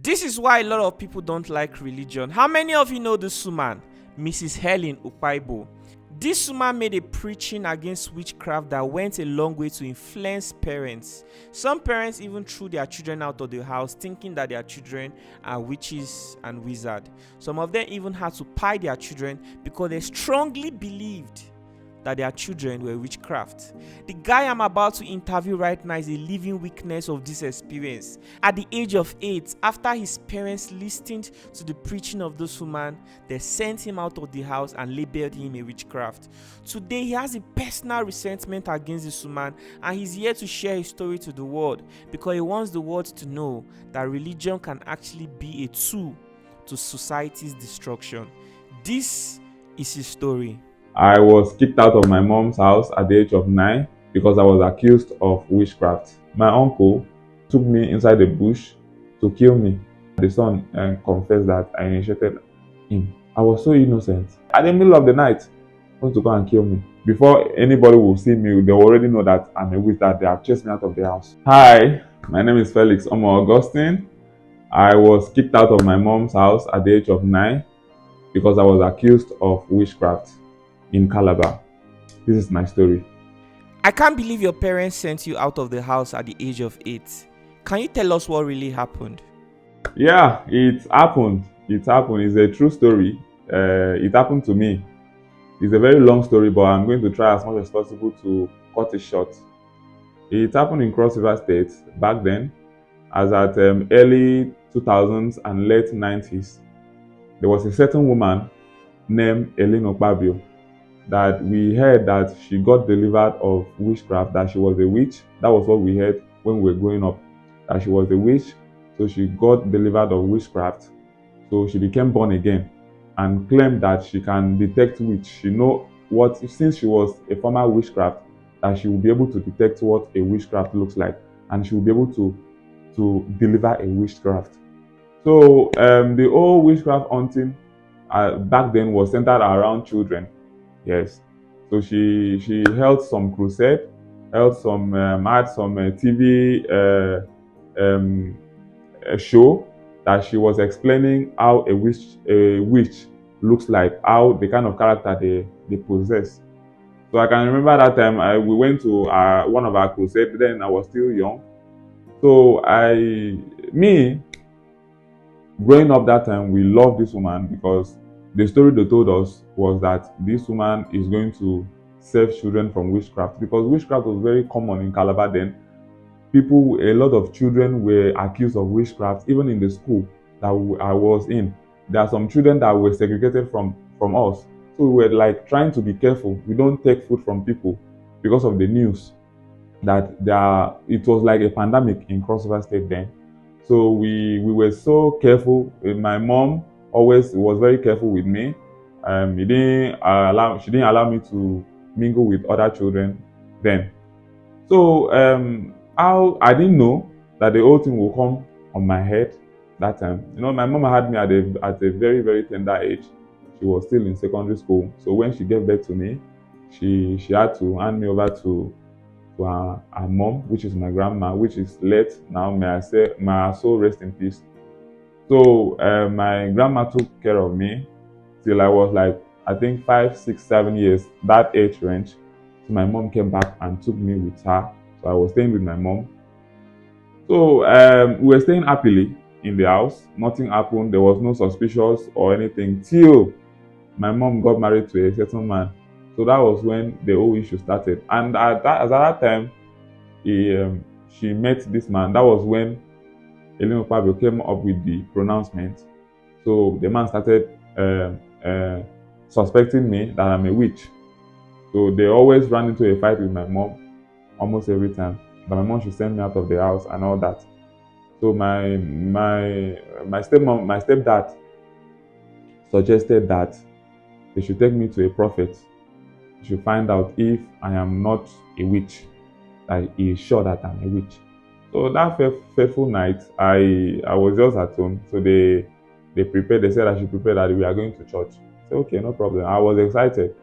This is why a lot of people don't like religion. How many of you know this woman, Mrs Helen Ukpabio? This woman made a preaching against witchcraft that went a long way to influence parents. Some parents even threw their children out of the house thinking that their children are witches and wizards. Some of them even had to pie their children because they strongly believed that their children were witchcraft. The guy I'm about to interview right now is a living witness of this experience. At the age of 8, after his parents listened to the preaching of this woman, they sent him out of the house and labeled him a witchcraft. Today, he has a personal resentment against this woman, and he's here to share his story to the world because he wants the world to know that religion can actually be a tool to society's destruction. This is his story. I was kicked out of my mom's house at the age of 9 because I was accused of witchcraft. My uncle took me inside the bush to kill me. The son confessed that I initiated him. I was so innocent. At the middle of the night, he wanted to go and kill me. Before anybody will see me, they already know that I'm a witch, that they have chased me out of the house. Hi, my name is Felix Omo Augustine. I was kicked out of my mom's house at the age of 9 because I was accused of witchcraft in Calabar. This is my story. I can't believe your parents sent you out of the house at the age of 8. Can you tell us what really happened? Yeah, it happened. It happened. It's a true story. It happened to me. It's a very long story, but I'm going to try as much as possible to cut it short. It happened in Cross River State back then, as at early 2000s and late 90s. There was a certain woman named Helen Ukpabio that we heard that she got delivered of witchcraft, that she was a witch. That was what we heard when we were growing up, that she was a witch. So she got delivered of witchcraft. So she became born again and claimed that she can detect witch. She know what, since she was a former witchcraft, that she will be able to detect what a witchcraft looks like, and she will be able to deliver a witchcraft. So the old witchcraft hunting back then was centered around children. Yes, so she held some crusade, held some had some TV show that she was explaining how a witch looks like, how the kind of character they possess. So I can remember that time we went to one of our crusades. Then I was still young, so me growing up that time, we loved this woman because the story they told us was that this woman is going to save children from witchcraft, because witchcraft was very common in Calabar then. A lot of children were accused of witchcraft, even in the school that I was in. There are some children that were segregated from us. So we were like trying to be careful. We don't take food from people because of the news that it was like a pandemic in Cross River State then. So we were so careful. My mom always was very careful with me. She didn't allow me to mingle with other children then. So how I didn't know that the whole thing will come on my head that time. You know, my mom had me at a very, very tender age. She was still in secondary school. So when she gave birth to me, she had to hand me over to her mom, which is my grandma, which is late now. May her soul rest in peace. So my grandma took care of me till I was like, I think 5, 6, 7 years, that age range. So my mom came back and took me with her. So I was staying with my mom. So we were staying happily in the house. Nothing happened. There was no suspicious or anything till my mom got married to a certain man. So that was when the whole issue started. And at that time, she met this man. That was when Helen Ukpabio came up with the pronouncement. So the man started suspecting me that I'm a witch. So they always ran into a fight with my mom almost every time. But my mom should send me out of the house and all that. So my stepdad suggested that they should take me to a prophet. They should find out if I am not a witch, that he is sure that I'm a witch. So that fateful night, I was just at home. So they prepared. They said I should prepare that we are going to church. I said, okay, no problem. I was excited.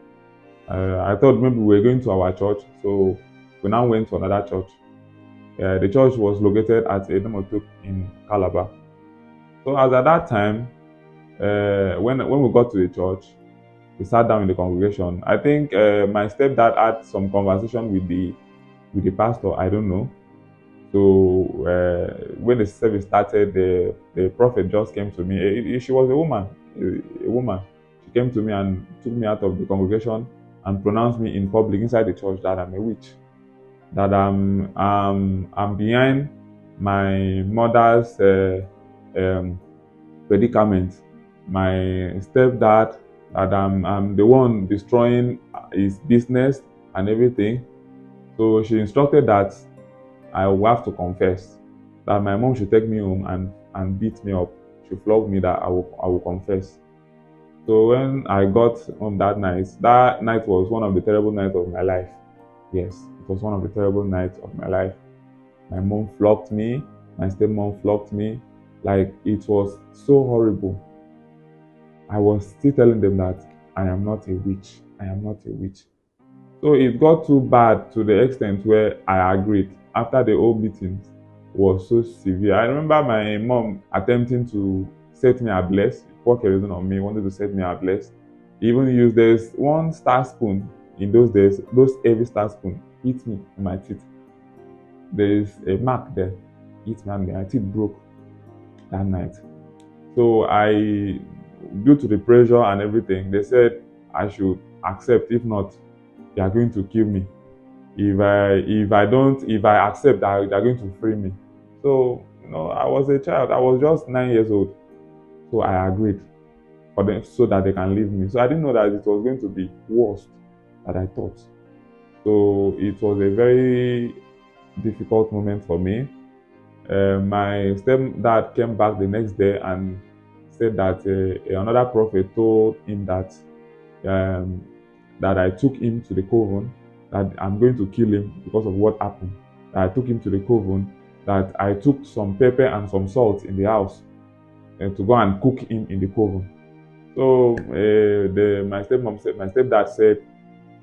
I thought maybe we were going to our church. So we now went to another church. The church was located at Edemotok in Calabar. So as at that time, when we got to the church, we sat down in the congregation. I think my stepdad had some conversation with the pastor. I don't know. So when the service started, the prophet just came to me. She was a woman, a woman. She came to me and took me out of the congregation and pronounced me in public inside the church that I'm a witch, that I'm behind my mother's um, predicament, my stepdad, that I'm the one destroying his business and everything. So she instructed that I will have to confess, that my mom should take me home and beat me up. She flogged me, that I will confess. So when I got home that night was one of the terrible nights of my life. Yes, it was one of the terrible nights of my life. My mom flogged me, my stepmom flogged me. Like, it was so horrible. I was still telling them that I am not a witch. I am not a witch. So it got too bad to the extent where I agreed. After the whole meeting was so severe, I remember my mom attempting to set me ablaze, pour kerosene on me, wanted to set me ablaze. Even used this one star spoon in those days, those heavy star spoon, hit me in my teeth. There is a mark there, hit me and my teeth broke that night. So due to the pressure and everything, they said I should accept. If not, they are going to kill me. If I accept that they're going to free me. So, I was a child. I was just 9 years old. So I agreed for them so that they can leave me. So I didn't know that it was going to be worse than I thought. So it was a very difficult moment for me. My stepdad came back the next day and said that another prophet told him that I took him to the coven, that I'm going to kill him because of what happened. That I took him to the coven, that I took some pepper and some salt in the house to go and cook him in the coven. So my stepdad said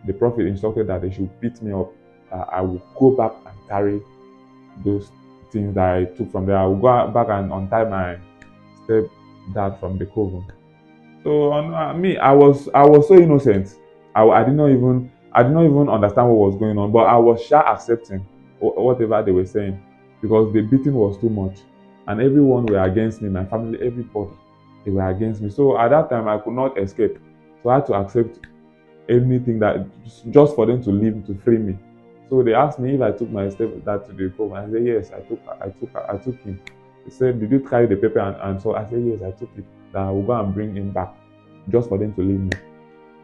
the prophet instructed that they should beat me up. I will go back and carry those things that I took from there. I will go back and untie my stepdad from the coven. So on me, I was so innocent. I did not even understand what was going on, but I was sure accepting whatever they were saying, because the beating was too much, and everyone were against me. My family, everybody, they were against me. So at that time, I could not escape. So I had to accept anything that just for them to leave, to free me. So they asked me if I took my stepdad to the coven. I said yes, I took him. They said, did you carry the paper and so I said yes, I took it. That I will go and bring him back, just for them to leave me.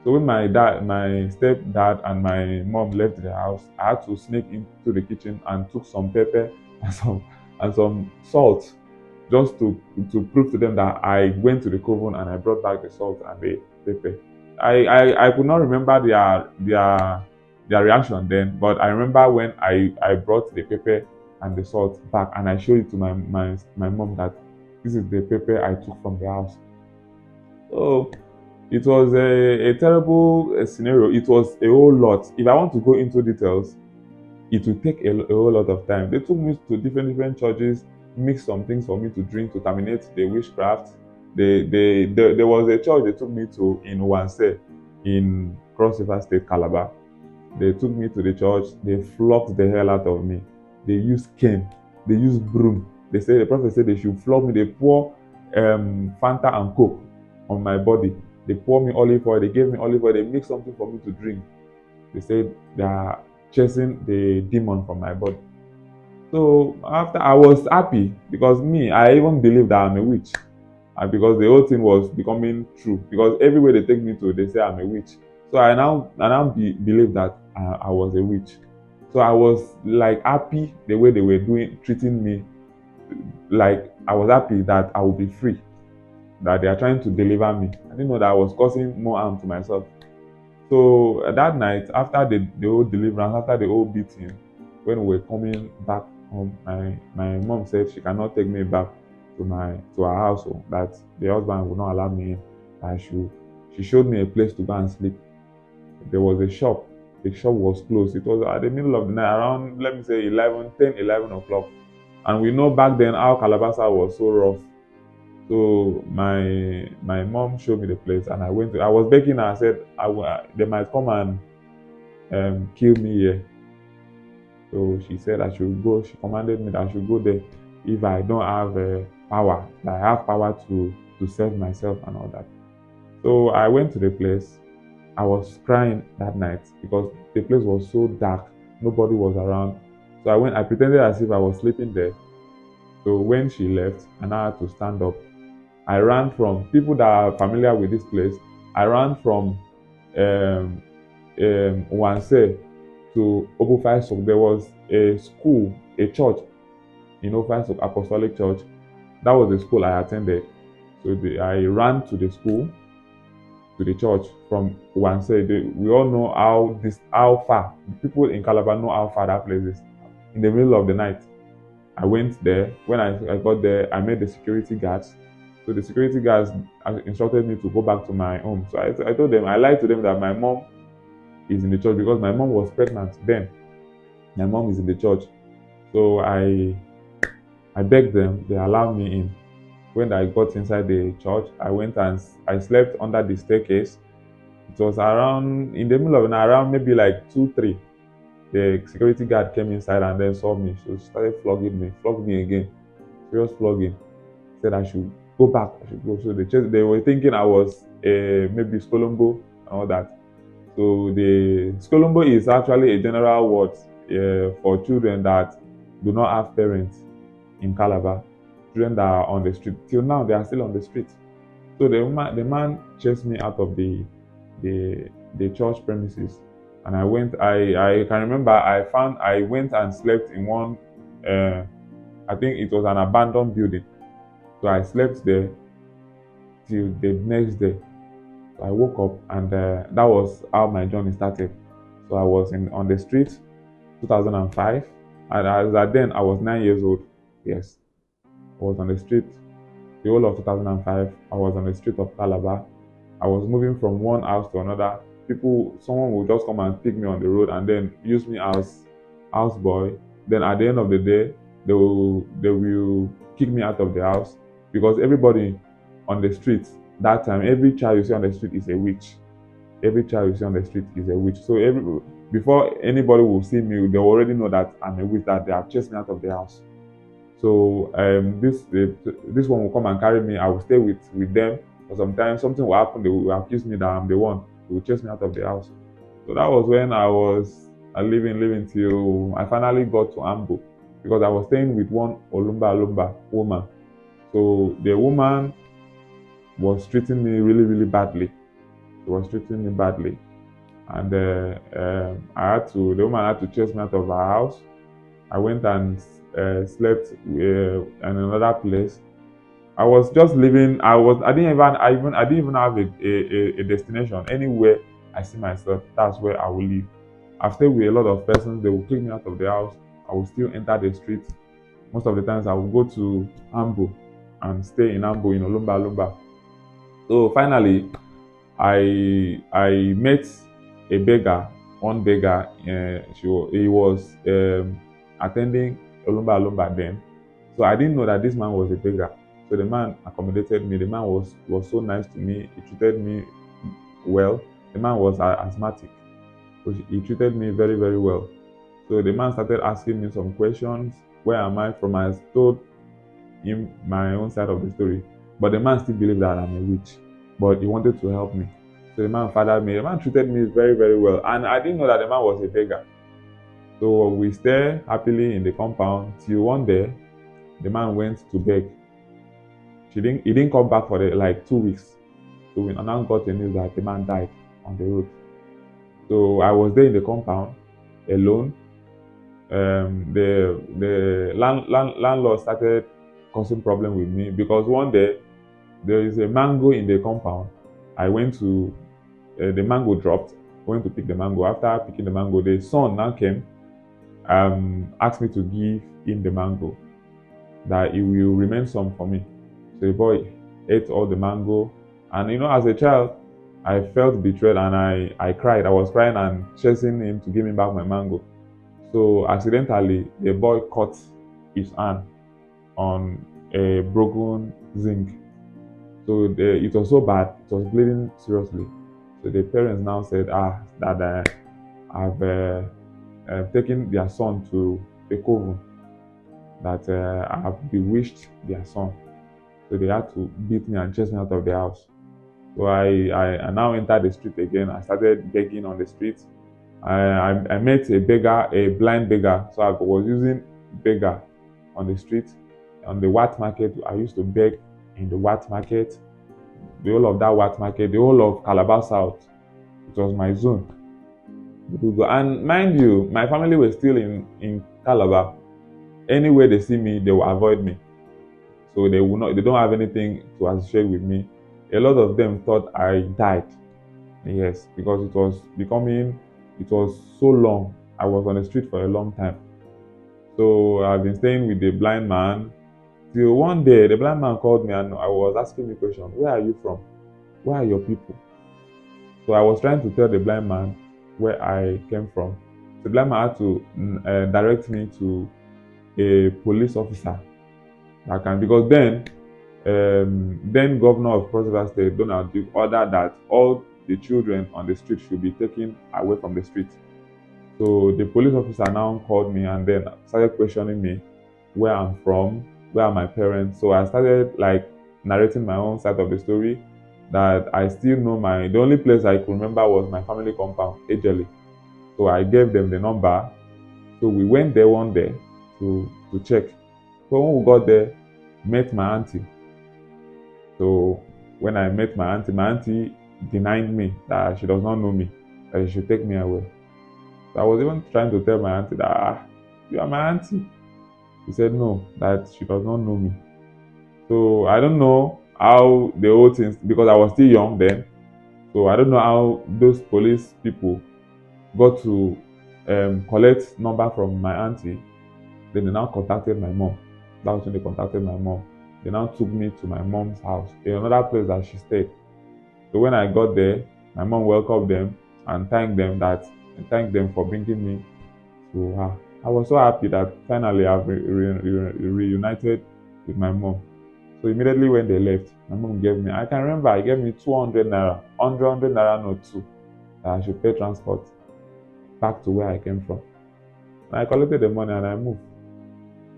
So when my stepdad and my mom left the house, I had to sneak into the kitchen and took some pepper and some salt, just to prove to them that I went to the coven and I brought back the salt and the pepper. I could not remember their reaction then, but I remember when I brought the pepper and the salt back and I showed it to my mom that this is the pepper I took from the house. So it was a terrible scenario. It was a whole lot. If I want to go into details, it will take a whole lot of time. They took me to different churches, mixed some things for me to drink to terminate the witchcraft. There was a church they took me to in Wanse, in Cross River State, Calabar. They took me to the church. They flogged the hell out of me. They used cane. They used broom. The prophet said they should flog me. They pour Fanta and Coke on my body. They pour me olive oil. They gave me olive oil. They mixed something for me to drink. They said they are chasing the demon from my body. So after, I was happy, because I even believed that I'm a witch, and because the whole thing was becoming true. Because everywhere they take me to, they say I'm a witch. So I now believe that I was a witch. So I was like happy the way they were treating me. Like, I was happy that I would be free, that they are trying to deliver me. I didn't know that I was causing more harm to myself. So that night, after the whole deliverance, after the whole beating, when we were coming back home, my mom said she cannot take me back to our house, that the husband would not allow me in. She showed me a place to go and sleep. There was a shop. The shop was closed. It was at the middle of the night, around, let me say, 11 o'clock. And we know back then how Calabasa was so rough. So my mom showed me the place, and I went. I was begging her. I said, they might come and kill me here. So she said I should go. She commanded me that I should go there if I don't have power. That I have power to save myself and all that. So I went to the place. I was crying that night because the place was so dark. Nobody was around. So I went. I pretended as if I was sleeping there. So when she left, and I had to stand up, I ran from people that are familiar with this place. I ran from um, Wanse to Obufai. There was a school, a church in Obufai Apostolic Church. That was the school I attended. So I ran to the school, to the church from Wanse. We all know how far people in Calabar know how far that place is. In the middle of the night, I went there. When I got there, I met the security guards. So the security guards instructed me to go back to my home. So I told them, I lied to them that my mom is in the church because my mom was pregnant then. My mom is in the church. So I begged them, they allowed me in. When I got inside the church, I went and I slept under the staircase. It was around, in the middle of the night, around maybe like 2, 3. The security guard came inside and then saw me. So she started flogged me again. Serious flogging. Said I should go back, I should go. So they were thinking I was maybe Skolombo and all that. So the Skolombo is actually a general word for children that do not have parents in Calabar. Children that are on the street. Till now, they are still on the street. So the man chased me out of the church premises, and I went. I can remember. I went and slept in one. I think it was an abandoned building. So I slept there till the next day. So I woke up, and that was how my journey started. So I was on the street, 2005, and as then I was 9 years old. Yes, I was on the street. The whole of 2005, I was on the street of Calabar. I was moving from one house to another. Someone would just come and pick me on the road and then use me as houseboy. Then at the end of the day, they will kick me out of the house because everybody on the street that time, every child you see on the street is a witch. Every child you see on the street is a witch. So before anybody will see me, they already know that I'm a witch, that they have chased me out of the house. So this one will come and carry me. I will stay with them. But sometimes something will happen. They will accuse me that I'm the one. They will chase me out of the house. So that was when I was living till I finally got to Ambo, because I was staying with one Olumba woman. So the woman was treating me really, really badly. She was treating me badly, and the woman had to chase me out of her house. I went and slept in another place. I was just living. I didn't even have a destination. Anywhere I see myself, that's where I will live. I've stayed with a lot of persons. They will kick me out of the house. I will still enter the street. Most of the times, I will go to Ambo and stay in Ambo in Olumba. So finally, I met a beggar. One beggar. He was attending Olumba then. So I didn't know that this man was a beggar. So the man accommodated me. The man was so nice to me. He treated me well. The man was asthmatic. So he treated me very, very well. So the man started asking me some questions. Where am I from? I told him my own side of the story. But the man still believed that I'm a witch. But he wanted to help me. So the man fathered me. The man treated me very, very well. And I didn't know that the man was a beggar. So we stayed happily in the compound till one day the man went to beg. He didn't come back for like 2 weeks. So we now got the news that the man died on the road. So I was there in the compound alone. The landlord started causing problem with me because one day there is a mango in the compound. I went to the mango dropped. I went to pick the mango. After picking the mango, the son now came, asked me to give him the mango, that it will remain some for me. So the boy ate all the mango, and as a child, I felt betrayed and I cried. I was crying and chasing him to give me back my mango. So accidentally, the boy cut his hand on a broken zinc. So it was so bad, it was bleeding seriously. So the parents now said, that I've taken their son to a coven, that I have bewitched their son. So they had to beat me and chase me out of the house. So I now entered the street again. I started begging on the street. I met a beggar, a blind beggar. So I was using beggar on the street. On the Wat market, I used to beg in the Wat market, the whole of that Wat market, the whole of Calabar South. It was my zone. And mind you, my family was still in Calabar. Anywhere they see me, they will avoid me. So they don't have anything to associate with me. A lot of them thought I died. Yes, because it was so long. I was on the street for a long time. So I've been staying with the blind man till one day the blind man called me and I was asking me question, where are you from? Where are your people? So I was trying to tell the blind man where I came from. The blind man had to direct me to a police officer. Because then governor of Cross River State, Donald Duke, ordered that all the children on the street should be taken away from the street. So the police officer now called me and then started questioning me where I'm from, where are my parents. So I started like narrating my own side of the story, that I still know the only place I could remember was my family compound, Exile. So I gave them the number. So we went there one day to check. So when we got there, met my auntie. So when I met my auntie denied me that she does not know me, that she should take me away. So I was even trying to tell my auntie that you are my auntie. She said no, that she does not know me. So I don't know how the whole thing, because I was still young then. So I don't know how those police people got to collect number from my auntie. Then they now contacted my mom. That was when they contacted my mom. They now took me to my mom's house in another place that she stayed. So when I got there, my mom welcomed them and thanked them for bringing me to her. I was so happy that finally I've reunited with my mom. So immediately when they left, my mom gave me, I can remember, gave me 200 naira, 100 naira note too, that I should pay transport back to where I came from. And I collected the money and I moved.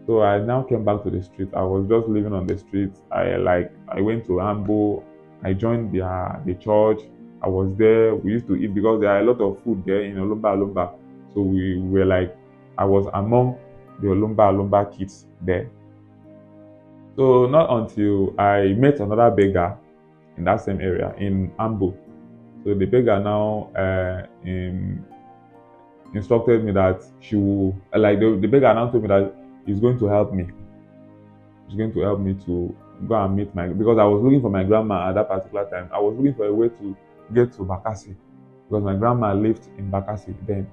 So I now came back to the street. I was just living on the street. I went to Ambo. I joined the church. I was there. We used to eat because there are a lot of food there in Olumba. So we were like, I was among the Olumba kids there. So not until I met another beggar in that same area in Ambo. So the beggar now instructed me that she will, the beggar now told me that he's going to help me. He's going to help me to go and meet because I was looking for my grandma at that particular time. I was looking for a way to get to Bakassi because my grandma lived in Bakassi then.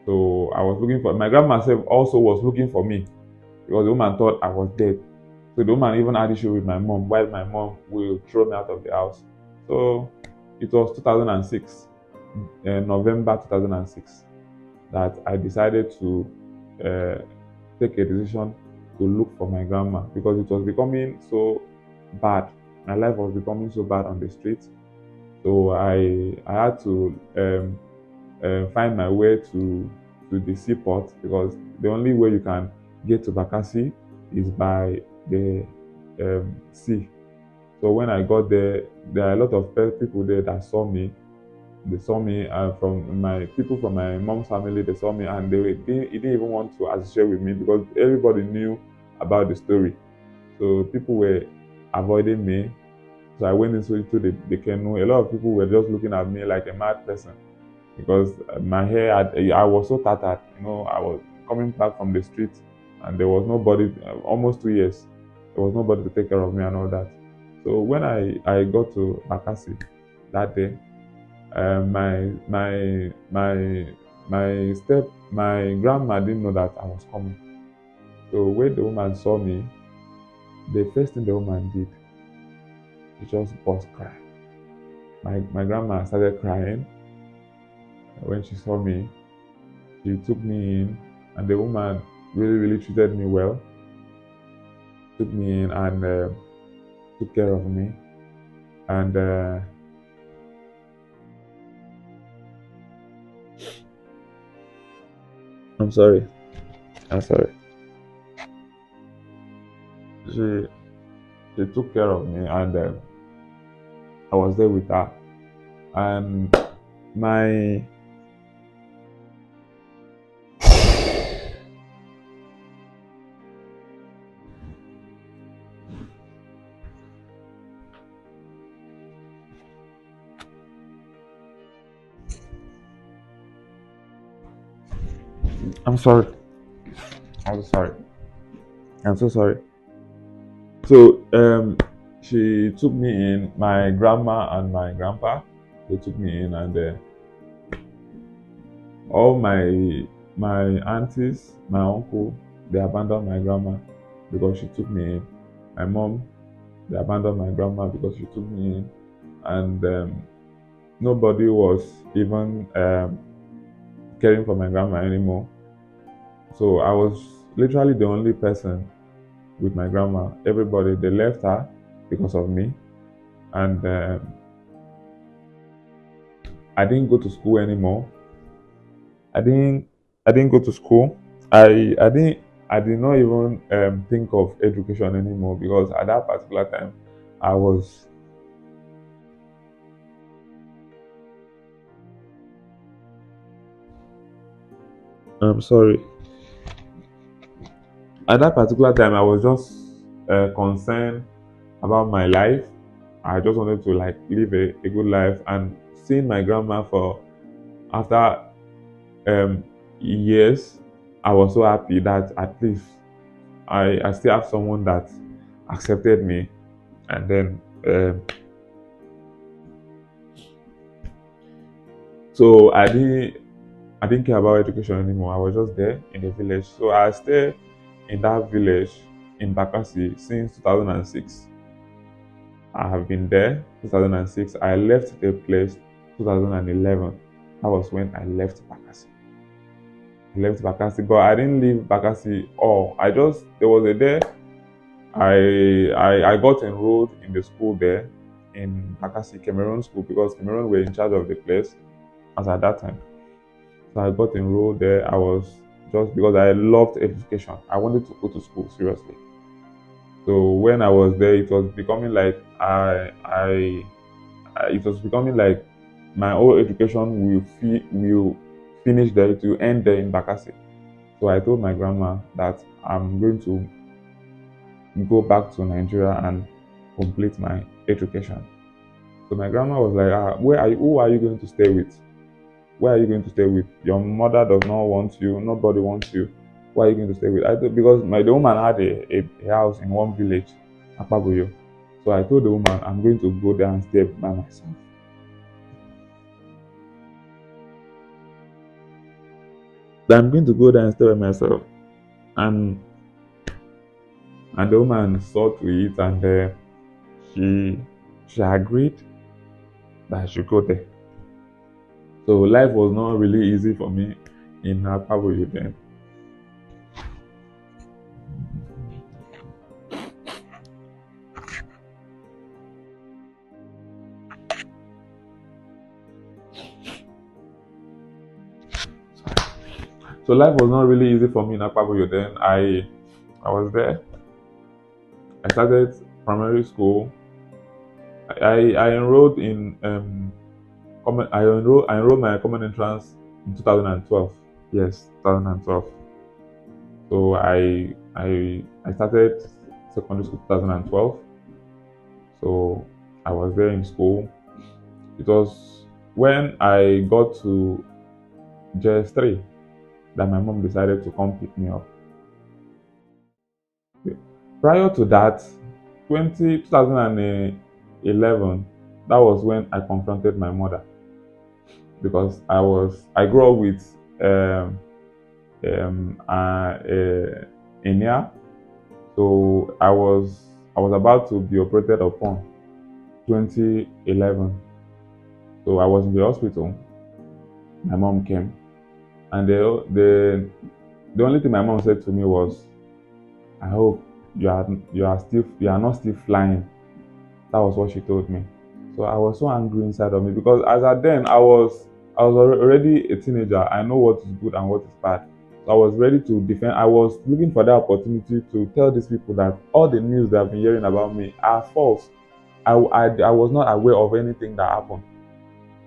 So I was looking for, my grandma herself also was looking for me because the woman thought I was dead. So the woman even had issue with my mom, while my mom will throw me out of the house. So it was 2006, November 2006, that I decided to take a decision to look for my grandma because it was becoming so bad. My life was becoming so bad on the street. So I had to find my way to the seaport because the only way you can get to Bakassi is by the sea. So when I got there are a lot of people there that saw me. They saw me from my people from my mom's family. They saw me and they didn't even want to associate with me because everybody knew about the story. So people were avoiding me. So I went into the canoe. A lot of people were just looking at me like a mad person because my hair, I was so tattered. I was coming back from the street and there was nobody, almost 2 years, there was nobody to take care of me and all that. So when I got to Bakassi that day, my grandma didn't know that I was coming. So when the woman saw me, the first thing the woman did, she just burst cry. My grandma started crying. When she saw me, she took me in, and the woman really treated me well. Took me in and took care of me. And I'm sorry. I'm sorry. She she took care of me, and I was there with her. And my I'm sorry. I'm so sorry. I'm so sorry. So she took me in. My grandma and my grandpa, they took me in, and all my aunties, my uncle, they abandoned my grandma because she took me in. My mom, they abandoned my grandma because she took me in, and nobody was even caring for my grandma anymore. So I was literally the only person with my grandma. Everybody, they left her because of me, and I didn't go to school anymore. I didn't I didn't go to school. I did not even think of education anymore because at that particular time I was I'm sorry. At that particular time I was just concerned about my life. I just wanted to like live a good life, and seeing my grandma for after um, years, I was so happy that at least I still have someone that accepted me. And then so I didn't care about education anymore. I was just there in the village. So I stayed in that village in Bakassi since 2006. I have been there 2006. I left the place 2011. That was when I left Bakassi. I left Bakassi, but I didn't leave Bakassi all. I just there was a day I got enrolled in the school there in Bakassi Cameroon school because Cameroon were in charge of the place as at that time. So I got enrolled there. I was just because I loved education. I wanted to go to school seriously. So when I was there, it was becoming like it was becoming like my whole education will finish there. It will end there in Bakassi. So I told my grandma that I'm going to go back to Nigeria and complete my education. So my grandma was like, where are you? Who are you going to stay with? Where are you going to stay with? Your mother does not want you. Nobody wants you. Where are you going to stay with? I thought because the woman had a house in one village, Akpabuyo. So I told the woman, I'm going to go there and stay by myself. That I'm going to go there and stay by myself. And the woman saw to it, and she she agreed that I should go there. So life was not really easy for me in Akpabuyo then. So life was not really easy for me in Akpabuyo then. I was there. I started primary school. I enrolled in I enrolled my common entrance in 2012. Yes, 2012. So I started secondary school 2012. So I was there in school. It was when I got to JS3 that my mom decided to come pick me up. Prior to that, 2011, that was when I confronted my mother because I grew up with Enia, so I was about to be operated upon 2011. So I was in the hospital. My mom came, and the only thing my mom said to me was, "I hope you are not still flying." That was what she told me. So I was so angry inside of me because as at then I was already a teenager. I know what is good and what is bad. So I was ready to defend. I was looking for that opportunity to tell these people that all the news they have been hearing about me are false. I was not aware of anything that happened.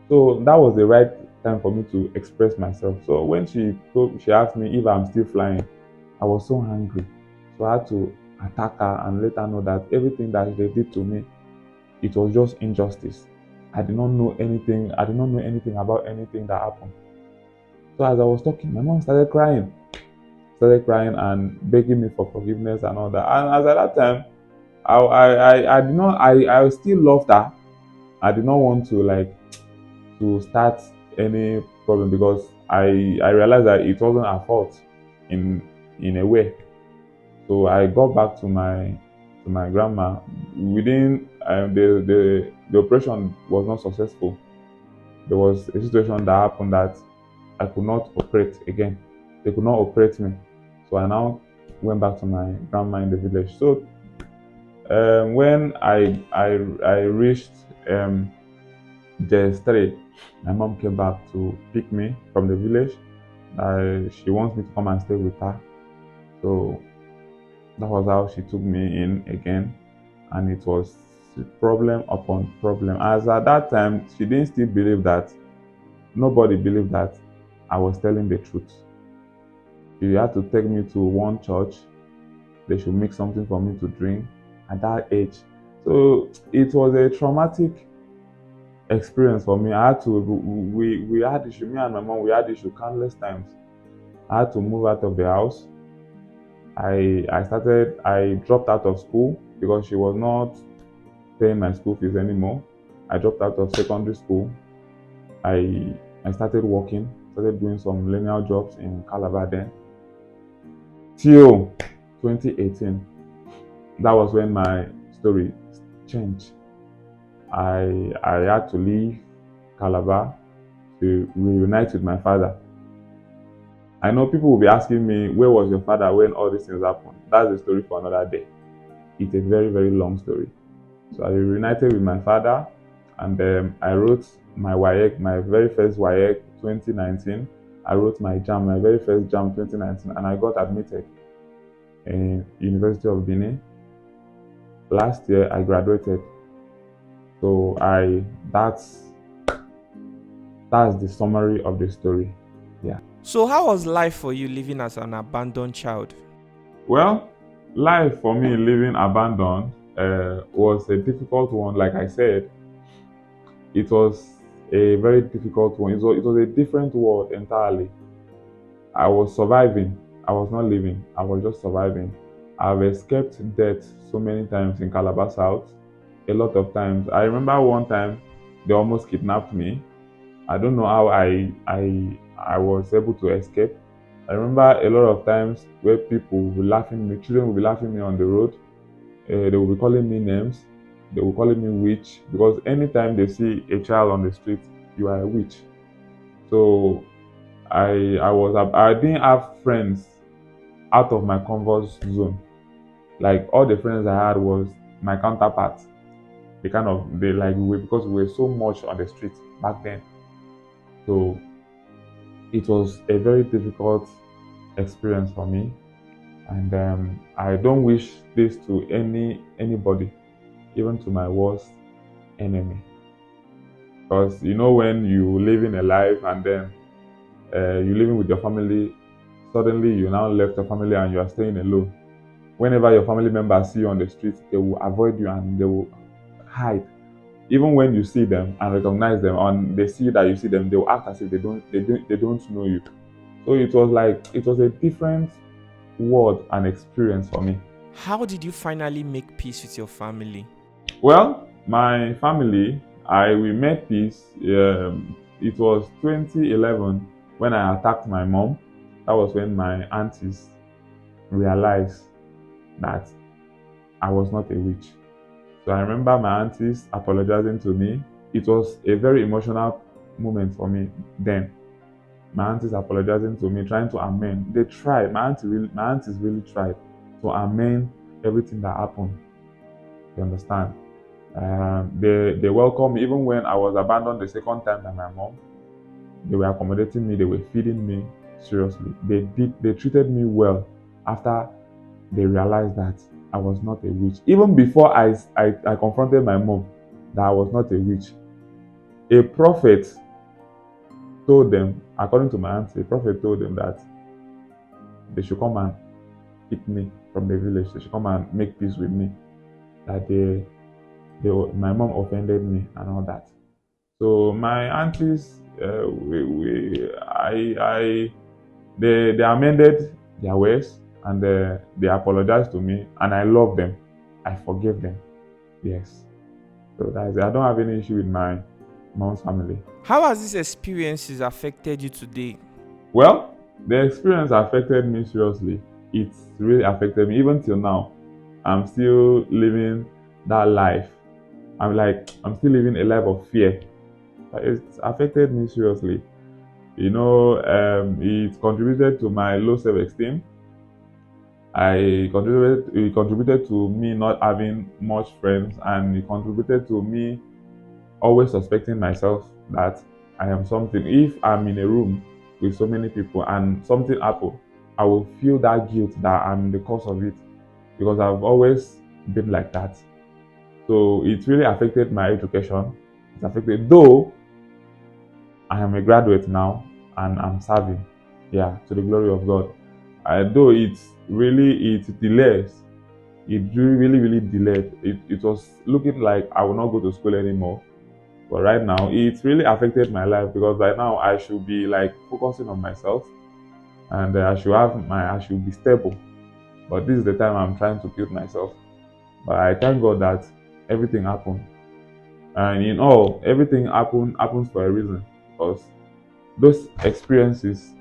So that was the right time for me to express myself. So when she asked me if I'm still flying, I was so angry. So I had to attack her and let her know that everything that they did to me, it was just injustice. I did not know anything. I did not know anything about anything that happened. So as I was talking, my mom started crying and begging me for forgiveness and all that. And as at that time, I did not. I still loved her. I did not want to to start any problem because I realized that it wasn't her fault in a way. So I got back to my grandma. Within the operation was not successful. There was a situation that happened that I could not operate again. They could not operate me. So I now went back to my grandma in the village. So when I reached the 3, my mom came back to pick me from the village. She wants me to come and stay with her. So that was how she took me in again, and it was problem upon problem. As at that time, she didn't still believe that. Nobody believed that I was telling the truth. She had to take me to one church. They should make something for me to drink at that age. So it was a traumatic experience for me. I had to we had issue, me and my mom, we had issue countless times. I had to move out of the house. I dropped out of school because she was not paying my school fees anymore. I dropped out of secondary school. I started working, started doing some lineal jobs in Calabar then. Till 2018, that was when my story changed. I had to leave Calabar to reunite with my father. I know people will be asking me, where was your father when all these things happened? That's a story for another day. It's a very, very long story. So I reunited with my father, and I wrote my WAEC, my very first WAEC 2019. I wrote my JAM, my very first JAM 2019, and I got admitted in University of Benin. Last year I graduated. So that's the summary of the story. Yeah. So how was life for you living as an abandoned child? Well, life for me living abandoned was a difficult one. Like I said, it was a very difficult one. It was a different world entirely. I was surviving. I was not living. I was just surviving. I've escaped death so many times in Calabar South. A lot of times. I remember one time they almost kidnapped me. I don't know how I was able to escape. I remember a lot of times where people will be laughing at me, children will be laughing at me on the road. They will be calling me names. They will calling me witch because anytime they see a child on the street, you are a witch. So I didn't have friends out of my comfort zone. Like all the friends I had was my counterparts. They like we were because we were so much on the street back then. So it was a very difficult experience for me, and I don't wish this to anybody, even to my worst enemy. Because you know when you live in a life and then you're living with your family, suddenly you now left your family and you are staying alone. Whenever your family members see you on the street, they will avoid you and they will hide. Even when you see them and recognize them and they see that you see them, they will act as if they don't know you. So it was a different world and experience for me. How did you finally make peace with your family? Well, my family, we made peace. It was 2011 when I attacked my mom. That was when my aunties realized that I was not a witch. So I remember my aunties apologizing to me. It was a very emotional moment for me then. My aunties apologizing to me, trying to amend. They tried. My aunties really tried to amend everything that happened. You understand? They welcomed me even when I was abandoned the second time by my mom. They were accommodating me. They were feeding me seriously. They treated me well after they realized that I was not a witch. Even before I confronted my mom that I was not a witch, a prophet told them, according to my auntie, a prophet told them that they should come and pick me from the village. They should come and make peace with me. That my mom offended me and all that. So my aunties, they amended their ways and they apologized to me, and I love them. I forgive them. Yes. So that's it. I don't have any issue with my mom's family. How has these experiences affected you today? Well, the experience affected me seriously. It's really affected me even till now. I'm still living that life. I'm still living a life of fear. It's affected me seriously. It contributed to my low self-esteem. It contributed to me not having much friends, and it contributed to me always suspecting myself that I am something. If I'm in a room with so many people and something happens, I will feel that guilt that I'm the cause of it, because I've always been like that. So it really affected my education. It affected, though I am a graduate now and I'm serving, to the glory of God. Though it delays, it really delayed. It was looking like I will not go to school anymore. But right now, it really affected my life, because right now I should be like focusing on myself, and I should be stable. But this is the time I'm trying to build myself. But I thank God that everything happened, and in all, everything happens for a reason, because those experiences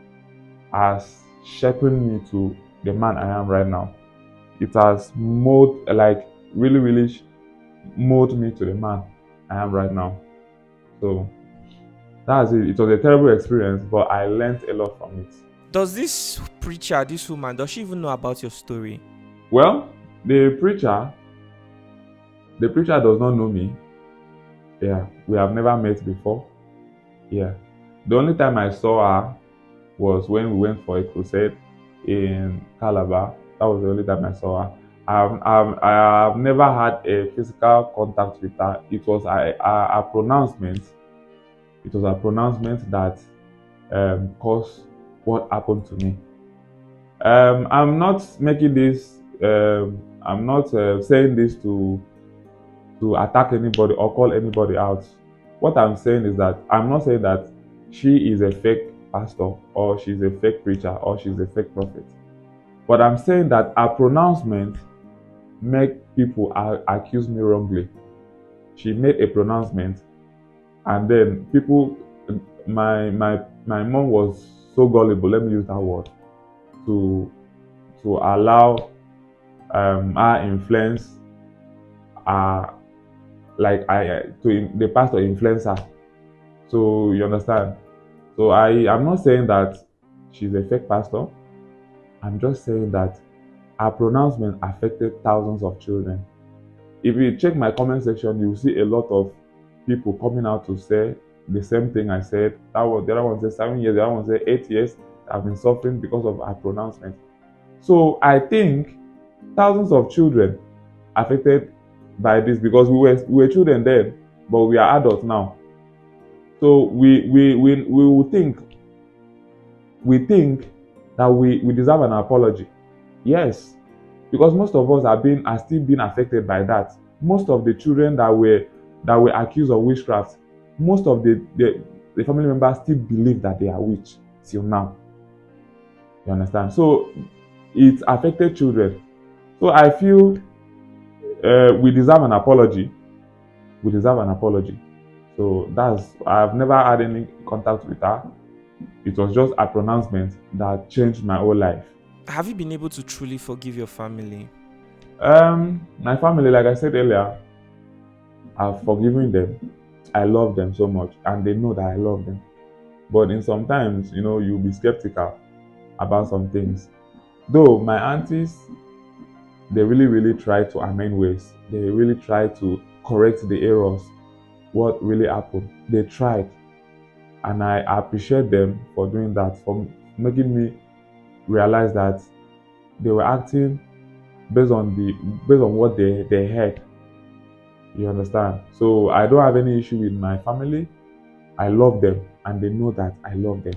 has shaping me to the man I am right now. It has really molded me to the man I am right now. So that's it. It was a terrible experience, but I learned a lot from it. Does this preacher, this woman, does she even know about your story? Well, the preacher does not know me. Yeah, we have never met before. Yeah, the only time I saw her was when we went for a crusade in Calabar. That was the only time I saw her. I have never had a physical contact with her. It was a pronouncement. It was a pronouncement that caused what happened to me. I'm not making this. I'm not saying this to attack anybody or call anybody out. What I'm saying is that I'm not saying that she is a fake pastor, or she's a fake preacher, or she's a fake prophet. But I'm saying that her pronouncement make people accuse me wrongly. She made a pronouncement, and then people, my mom was so gullible, let me use that word, to allow her influence, the pastor influence her. So you understand. So I'm not saying that she's a fake pastor. I'm just saying that her pronouncement affected thousands of children. If you check my comment section, you will see a lot of people coming out to say the same thing I said. The other one said 7 years, the other one said 8 years. I've been suffering because of her pronouncement. So I think thousands of children affected by this, because we were children then, but we are adults now. So we will think that we deserve an apology. Yes, because most of us are still being affected by that. Most of the children that were accused of witchcraft, most of the family members still believe that they are witch till now. You understand? So it affected children. So I feel we deserve an apology. We deserve an apology. So I've never had any contact with her. It was just a pronouncement that changed my whole life. Have you been able to truly forgive your family? My family, like I said earlier, I've forgiven them. I love them so much, and they know that I love them. But in sometimes, you'll be skeptical about some things. Though my aunties, they really try to amend ways. They really try to correct the errors, what really happened. They tried, and I appreciate them for doing that, for making me realize that they were acting based on what they heard. You understand? So I don't have any issue with my family. I love them, and they know that I love them.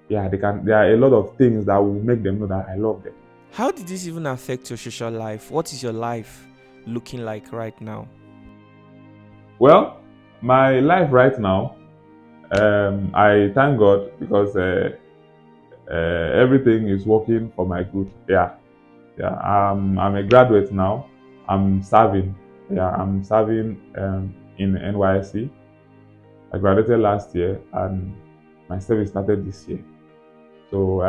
Yeah, there are a lot of things that will make them know that I love them. How did this even affect your social life? What is your life looking like right now? Well, my life right now, I thank God because everything is working for my good. Yeah. I'm a graduate now. I'm serving. Yeah, I'm serving in NYC. I graduated last year, and my service started this year. So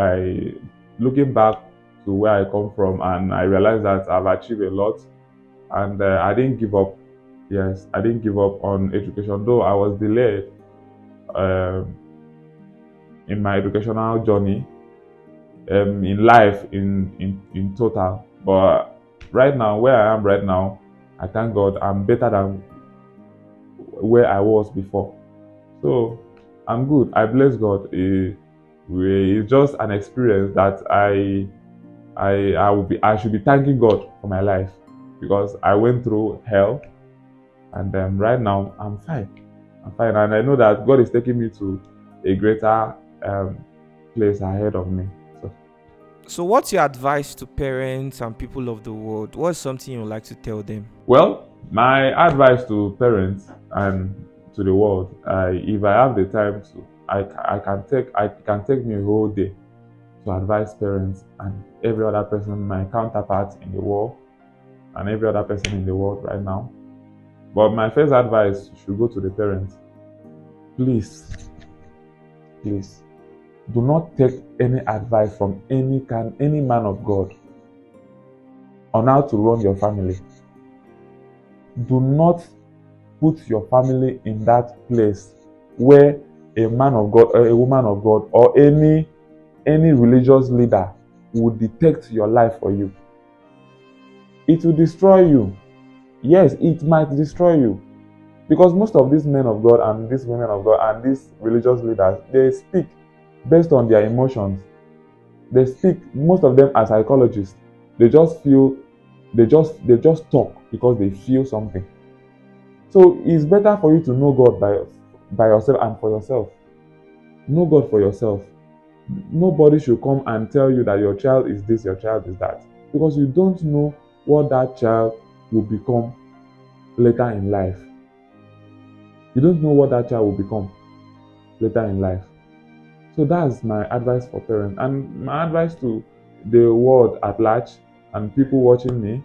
looking back to where I come from, and I realized that I've achieved a lot, and I didn't give up. Yes, I didn't give up on education, though I was delayed in my educational journey, in life, in total. But right now, where I am right now, I thank God I'm better than where I was before. So I'm good. I bless God. It's just an experience that I should be thanking God for my life, because I went through hell, and right now I'm fine. I'm fine, and I know that God is taking me to a greater place ahead of me. So what's your advice to parents and people of the world? What's something you would like to tell them? Well, my advice to parents and to the world, if I have the time to, I can take me a whole day to advise parents and every other person, my counterpart in the world, and every other person in the world right now. But my first advice should go to the parents. Please, do not take any advice from any man of God on how to run your family. Do not put your family in that place where a man of God or a woman of God or any religious leader will detect your life for you. It will destroy you. Yes, it might destroy you. Because most of these men of God and these women of God and these religious leaders, they speak based on their emotions. They speak, most of them are psychologists. They just talk because they feel something. So it's better for you to know God by yourself and for yourself. Know God for yourself. Nobody should come and tell you that your child is this, your child is that, because you don't know what that child will become later in life. You don't know what that child will become later in life. So that's my advice for parents, and my advice to the world at large and people watching me.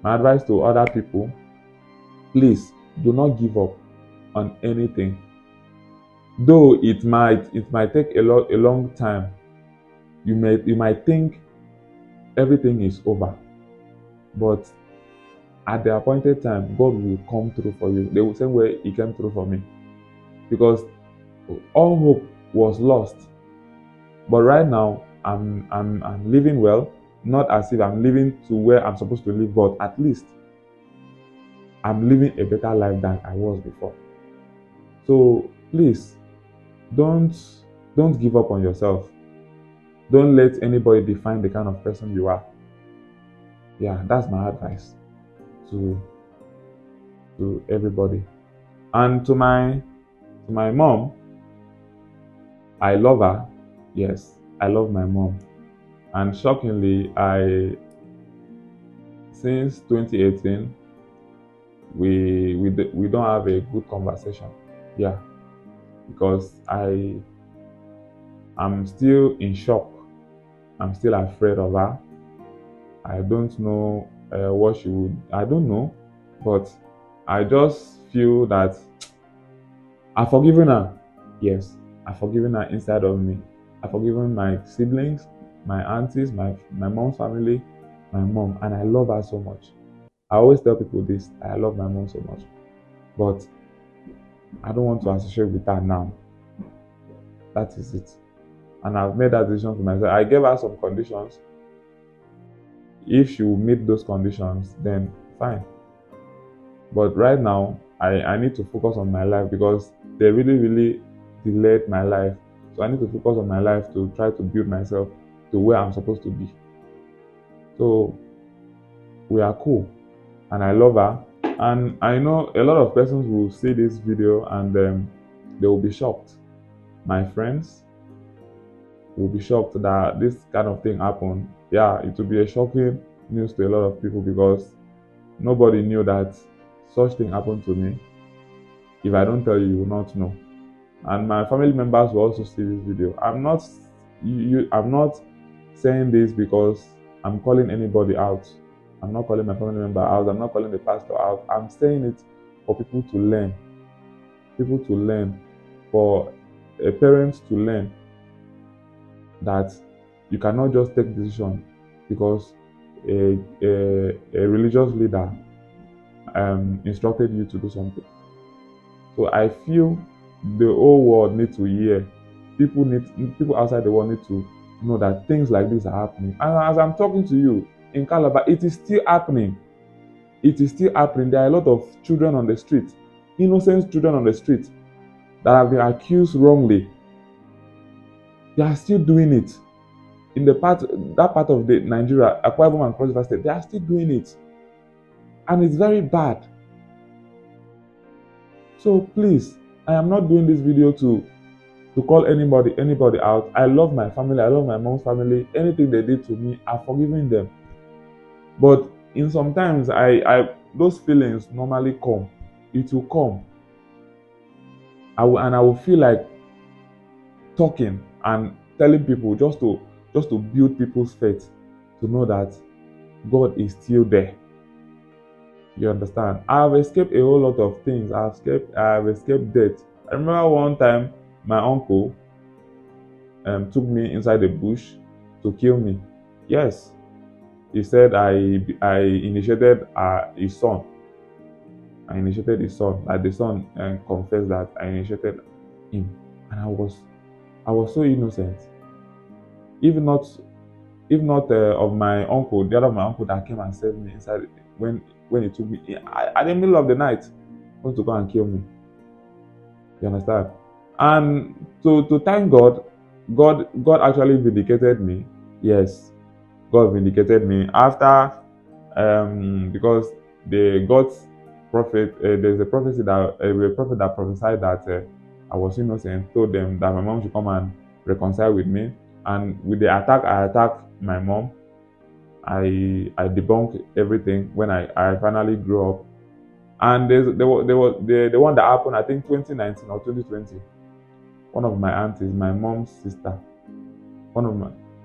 My advice to other people: please do not give up on anything. Though it might take a long time. You might think everything is over, but at the appointed time, God will come through for you. The same way He came through for me, because all hope was lost. But right now, I'm living well, not as if I'm living to where I'm supposed to live, but at least I'm living a better life than I was before. So please, don't give up on yourself. Don't let anybody define the kind of person you are. Yeah, that's my advice to everybody. And to my mom, I love her. Yes, I love my mom. And shockingly, since 2018, we don't have a good conversation. Yeah, because I'm still in shock. I'm still afraid of her. I don't know what she would. I don't know, but I just feel that I've forgiven her. Yes, I've forgiven her inside of me. I've forgiven my siblings, my aunties, my mom's family, my mom, and I love her so much. I always tell people this: I love my mom so much, but I don't want to associate with her now. That is it. And I've made that decision for myself. I gave her some conditions. If she will meet those conditions, then fine. But right now, I need to focus on my life because they really delayed my life. So I need to focus on my life to try to build myself to where I'm supposed to be. So we are cool, and I love her. And I know a lot of persons will see this video and they will be shocked. My friends will be shocked that this kind of thing happened. Yeah, it will be a shocking news to a lot of people because nobody knew that such thing happened to me. If I don't tell you, you will not know. And my family members will also see this video. I'm not saying this because I'm calling anybody out. I'm not calling my family member out. I'm not calling the pastor out. I'm saying it for people to learn. People to learn. For parents to learn that you cannot just take decision because a religious leader instructed you to do something. So I feel the whole world needs to hear. People outside the world need to know that things like this are happening. And as I'm talking to you in Calabar, it is still happening. It is still happening. There are a lot of children on the street, innocent children on the street, that have been accused wrongly. They are still doing it. In that part of the Nigeria, Akwa Ibom and Cross River State, they are still doing it. And it's very bad. So please, I am not doing this video to call anybody out. I love my family. I love my mom's family. Anything they did to me, I've forgiven them. But in sometimes those feelings normally come. It will come. I will feel like talking and telling people just to build people's faith, to know that God is still there. You understand? I've escaped a whole lot of things. I've escaped death. I remember one time my uncle took me inside the bush to kill me. Yes, he said I initiated his son. I initiated his son. Like the son confessed that I initiated him, and I was so innocent. If not of my uncle, the other of my uncle that came and saved me inside when he took me at the middle of the night, wants to go and kill me. You understand? And to thank God actually vindicated me. Yes, God vindicated me after because the God's prophet, there's a prophet that prophesied that I was innocent, told them that my mom should come and reconcile with me. And with the attack, I attacked my mom. I debunked everything when I finally grew up. And the one that happened, I think 2019 or 2020. One of my aunties, my mom's sister.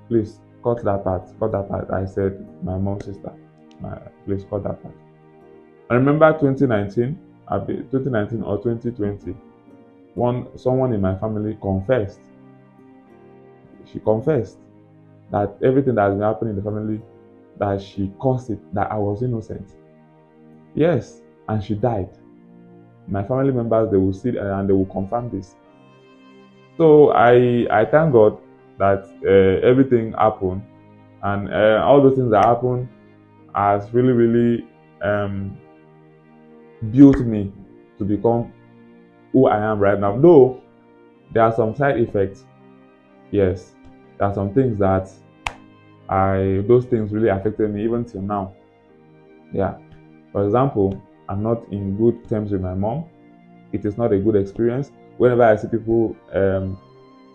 Please cut that part. I said my mom's sister. Please cut that part. I remember 2019 or 2020. Someone in my family confessed. She confessed that everything that has been happening in the family, that she caused it, that I was innocent. Yes, and she died. My family members, they will see and they will confirm this. So I thank God that everything happened, and all those things that happened has really built me to become who I am right now. Though there are some side effects. Yes, there are some things that those things really affected me even till now. Yeah. For example, I'm not in good terms with my mom. It is not a good experience. Whenever I see people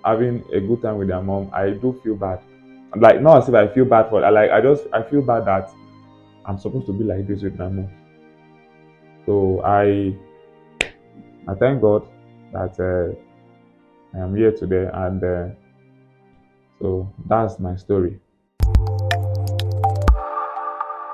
having a good time with their mom, I do feel bad. Like, not as if I feel bad for it. I feel bad that I'm supposed to be like this with my mom. So I thank God that I am here today, and so that's my story.